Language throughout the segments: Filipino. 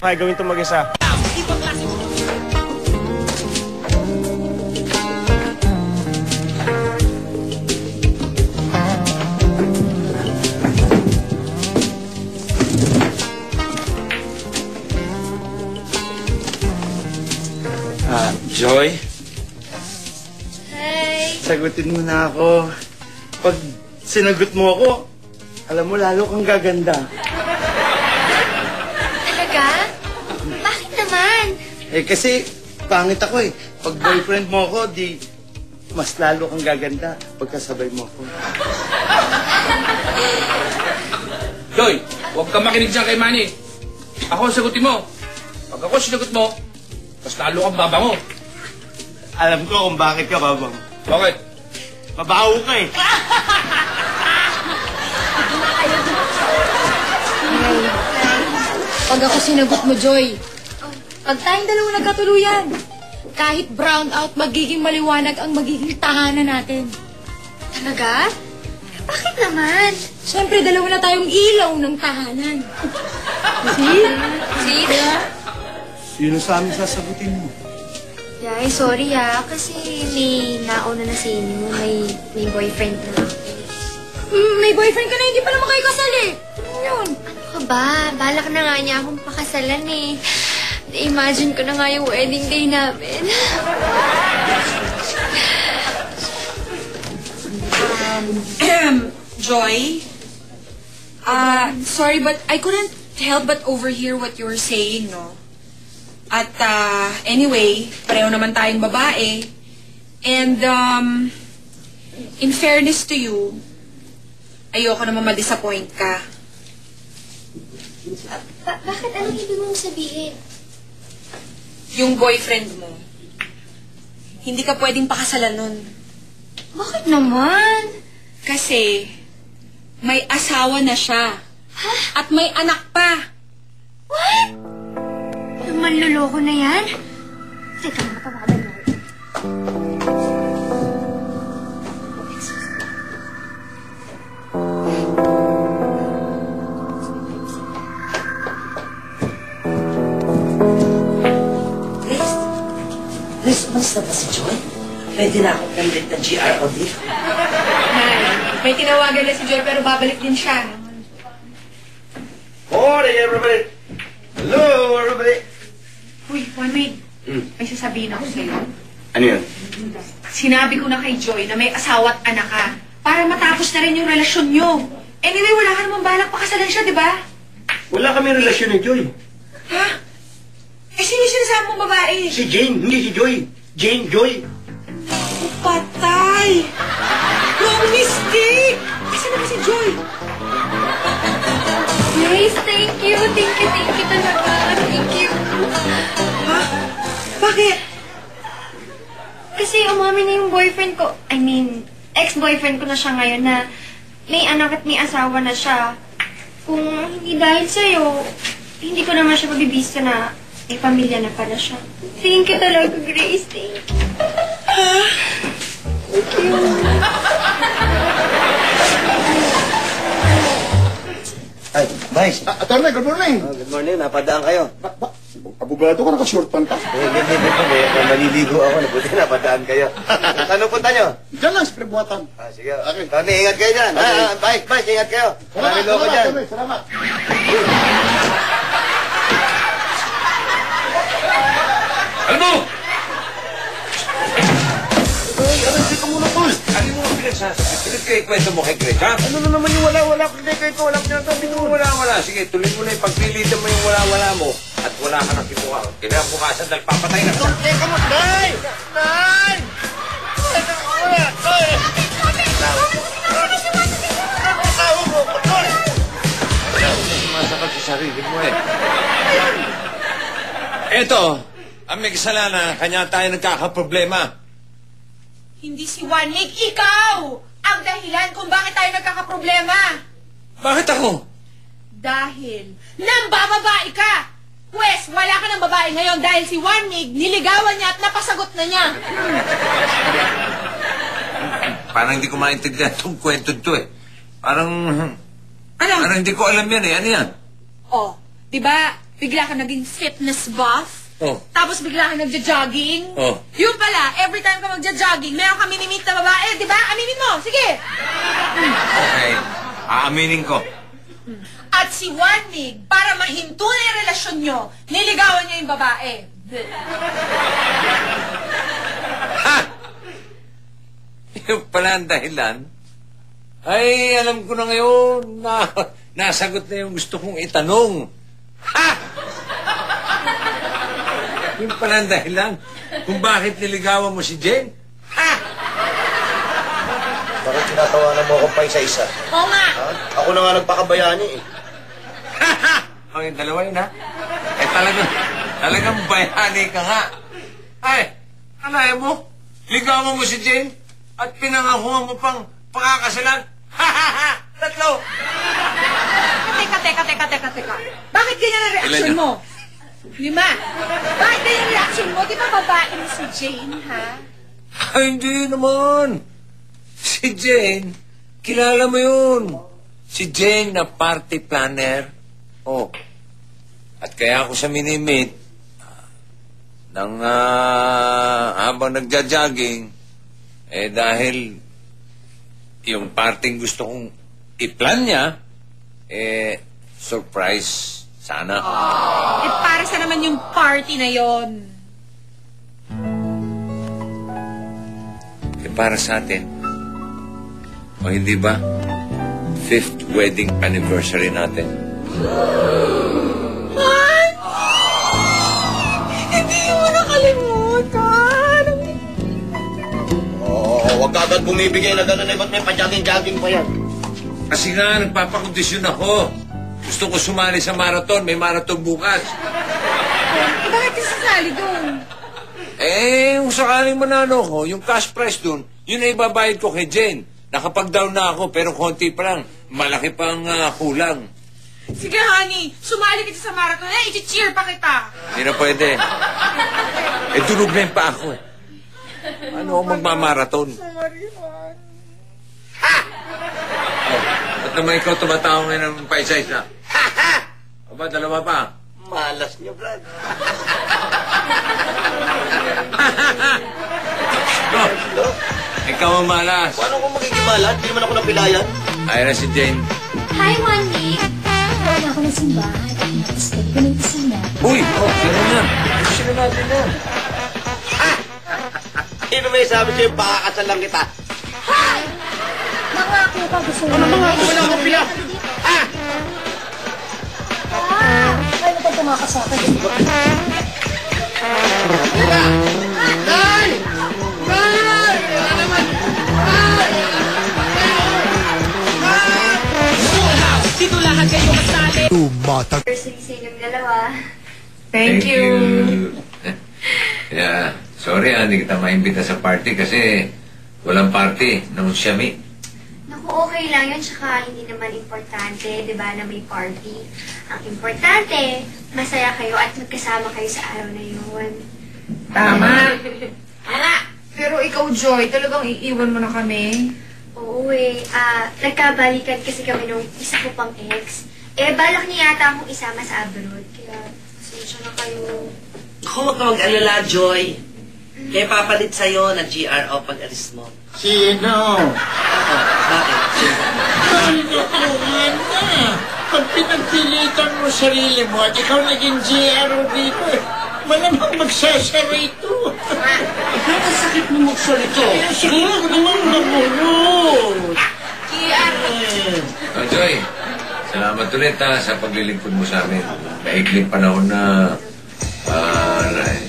Kaya gawin ito mag-isa. Joy? Hi! Sagutin mo na ako. Pag sinagot mo ako, alam mo, lalo kang gaganda. Talaga? Bakit naman? Kasi pangit ako eh. Pag boyfriend mo ako, di mas lalo kang gaganda pagkasabay mo ako. Joy, huwag kang makinig dyan kay Manny. Ako ang sagutin mo. Pag ako sinagot mo, mas lalo kang babango. Alam ko kung bakit ka, babang. Bakit? Mabaho ka eh. Pag ako sinagot mo, Joy, pag tayong dalawa nagkatuluyan, kahit brown out, magiging maliwanag ang magiging tahanan natin. Talaga? Bakit naman? Siyempre, dalawa na tayong ilaw ng tahanan. See? See? Sino sa amin sasagutin mo? Yay, sorry kasi may nauna na sa inyo. May boyfriend na. May boyfriend ka na, hindi pa naman kayo kasal eh. Ano yun? Ano ka ba? Balak na nga niya akong pakasalan eh. Na-imagine ko na nga yung wedding day namin. Joy? Sorry, but I couldn't help but overhear what you were saying, no? At, anyway, pareho naman tayong babae. And, in fairness to you, ayoko naman ma-disappoint ka. Bakit? Anong ibig mong sabihin? Yung boyfriend mo, hindi ka pwedeng pakasalan nun. Bakit naman? Kasi, may asawa na siya. Ha? At may anak pa. What? Manloloko na yan? Teka, matawagan mo. Liz, umalis na ba si Joy? Pwede na akong nandit na GROD. May tinawagan na si Joy pero babalik din siya. Morning, everybody! Hello, everybody! Uy, Juan Maid, may sasabihin ako sa'yo. Ano yun? Sinabi ko na kay Joy na may asawa at anak ka para matapos na rin yung relasyon nyo. Anyway, wala ka namang balak pakasalan siya, di ba? Wala kami relasyon ni Joy. Ha? Eh, sino yung sinasabi mong babae? Si Jane, hindi si Joy. Jane Joy. Oh, patay! Wrong mistake! Kasi na ba si Joy? Grace, thank you. Thank you talaga. Thank you. Ha? Bakit? Kasi umamin na yung boyfriend ko. I mean, ex-boyfriend ko na siya ngayon na may anak at may asawa na siya. Kung hindi dahil sa'yo, hindi ko naman siya mabibista na may pamilya na pala siya. Thank you talaga, Grace. Thank you. Ha? Thank you. Ay, Vice. Attorney, good morning. Good morning, napadaan kayo. Abogado ka, naka-short pant ka. Hindi. Maliligo ako. Nabuti napadaan kayo. Saan punta nyo? Diyan lang sa Pribuatan. Sige. Okay. Tony, ingat kayo dyan. Vice, ingat kayo. Marami loko dyan. Attorney, salamat. Alam mo! Hindi ka muna, Paul. Ano mo ang pinagsasabi? Pinagkikwento mo kay Greg, ha? Ano na naman yung wala-wala? Kung hindi kayo ito, walang pinagsabi mo. Wala. Sige, tuloy mo na yung pagpilitan mo yung wala-wala mo at wala ka nang kibuha. Kinabukasan dahil papatay na ka. Teka mo, Nay! Nay! Sumasakal sa sarili mo eh. Eto, ang may kasalanan, kanya tayo nagkakaproblema. Hindi si Juan Maid, ikaw! Ang dahilan kung bakit tayo nagkakaproblema. Bakit ako? Dahil nambababae ka! Pwes, wala ka ng babae ngayon dahil si Juan Maid niligawan niya at napasagot na niya. Parang hindi ko maintindihan itong kwento to eh. Parang Ano? hindi ko alam yan eh. Ano yan? Oh, di ba bigla ka naging fitness buff. Oh. Tapos bigla ka nagja-jogging. Oh. Yun pala, every time ka magja-jogging, meron ka minimit na babae, di ba? Aminin mo, sige! Okay. Aaminin ko. At si Juanig, para mahinto na yung relasyon nyo, niligawan niya yung babae. Ha! Yung pala ang dahilan. Ay, alam ko na ngayon na nasagot na yung gusto kong itanong. Ha! Yung pala ang dahilan kung bakit niligawan mo si Jane. Ha! Bakit tinatawanan mo ako pa isa-isa? Oo nga! Ha? Ako na nga nagpakabayani eh. O, yung dalawa yun, ha? Eh, talagang bayani ka nga. Ay, alaya mo, ligawan mo si Jane at pinangakuha mo pang pakakasalan. Ha, ha, ha! Tatlo! Teka. Bakit ganyan ang reaksyon Ilan mo? 5. Bakit ganyan ang reaksyon mo? Di ba babae mo si Jane, ha? Ay, hindi naman. Si Jane, kilala mo yun. Si Jane na party planner. Oh. At kaya ako sa minimit, nang habang nagja-jogging, eh dahil yung parting gusto kong i-plan niya, eh surprise sana. Eh, para sa naman yung party na yon. Eh para sa atin, o hindi ba, 5th wedding anniversary natin. Hindi mo nakalimutan. Oo, wag ka agad bumibigay na gano'n eh. Ba't may pa-jogging-jogging pa yan? Kasi nga, nagpapakondisyon ako. Gusto ko sumali sa marathon. May marathon bukas. Eh, bakit ka sasali doon? Eh, kung sakaling manalo ko, yung cash prize dun, yun na ibabayad ko kay Jane. Nakapag-down na ako, pero konti pa lang. Malaki pang kulang. Sige, honey. Sumali kita sa marathon. Eh, i-cheer pa kita. Hindi na pwede. Eh, durog na yung pa ako eh. Ano ako magmamarathon? Ha! Oh, ba't naman ikaw tumatawa ngayon ng paisa-isa? Ha! Ha! O ba, dalawa pa? Malas niyo, Brad. Oh, ikaw ang malas. Paano kung magiging malas? Hindi naman ako napilayan. Ayun na si Jane. Hi, Juanig. Wala ako ng simbahan. Tapos pwede ko nang isama. Uy! Oh, gano'n na. Gusto na natin na. Sino may sabi sa'yo, pakakasal lang kita? Nangako ka gusto mo. Ano mga ako? Wala akong pila. Ha! Ano pag tumakas sa akin? Teka! Day! Day! Wala naman! Dito lahat kayo kasali. Person sa inyong dalawa. Thank you. Yeah, sorry hindi kita maimbita sa party kasi walang party nung Siyami. Naku, okay lang yun. Tsaka hindi naman importante, di ba, na may party. Ang importante, masaya kayo at magkasama kayo sa araw na yun. Tama. Pero ikaw, Joy, talagang iiwan mo na kami. Oo eh. Nagkabalikan kasi kami nung isa ko pang ex. Eh, balak niya yata akong isama sa abroad. Kaya, pasensya na kayo. Huwag ka mag-alala, Joy. Kaya papalit sa'yo na GRO pag alis mo. Sino? Bakit? Kalokohan na. Pag pinagpilitan mo sarili mo at ikaw naging GRO dito, malamang magsasara ito. Ang sakit mo magsalito. Sige, ako naman nabulot. Oh, Joy, salamat ulit sa paglilingkod mo sa amin. Maikling panahon na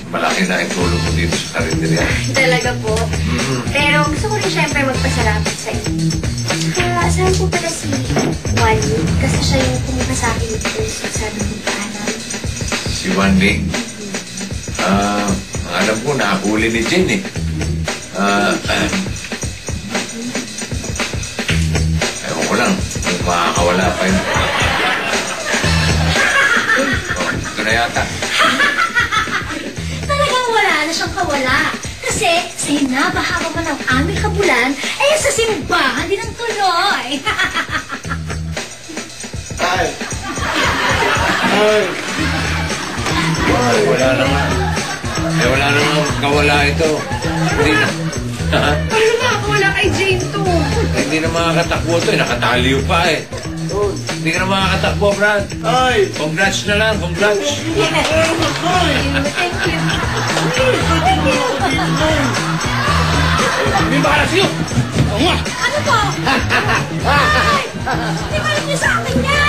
malaki na itulong mo dito sa karinderya. Talaga po. Pero gusto ko rin syempre magpasalamat sa inyo. Saka, saan po pala si Wally? Kasi siya yung kumuha sa akin dito sa sabi ng paalam. Si Juan Ling. Alam ko, nakahuli ni Jane eh. Ewan ko lang, kung makakawala pa yun. Oh, ito na yata. Talagang wala na siyang kawala. Kasi sa hinabahaba man ang aming kabulan, eh sa simbahan din ang tuloy. Ay! Ay! Wala naman. Wala naman kawala ito. Hindi na. Paano nakakawala kay Jane to? Hindi na makakatakbo ito. Nakataliw pa eh. Hindi ka na makakatakbo, Brad. Ay! Congrats na lang, congrats. Thank you. May bahala sa'yo! Oo nga! Ano po? Ay! Di ba niyo sa akin yan?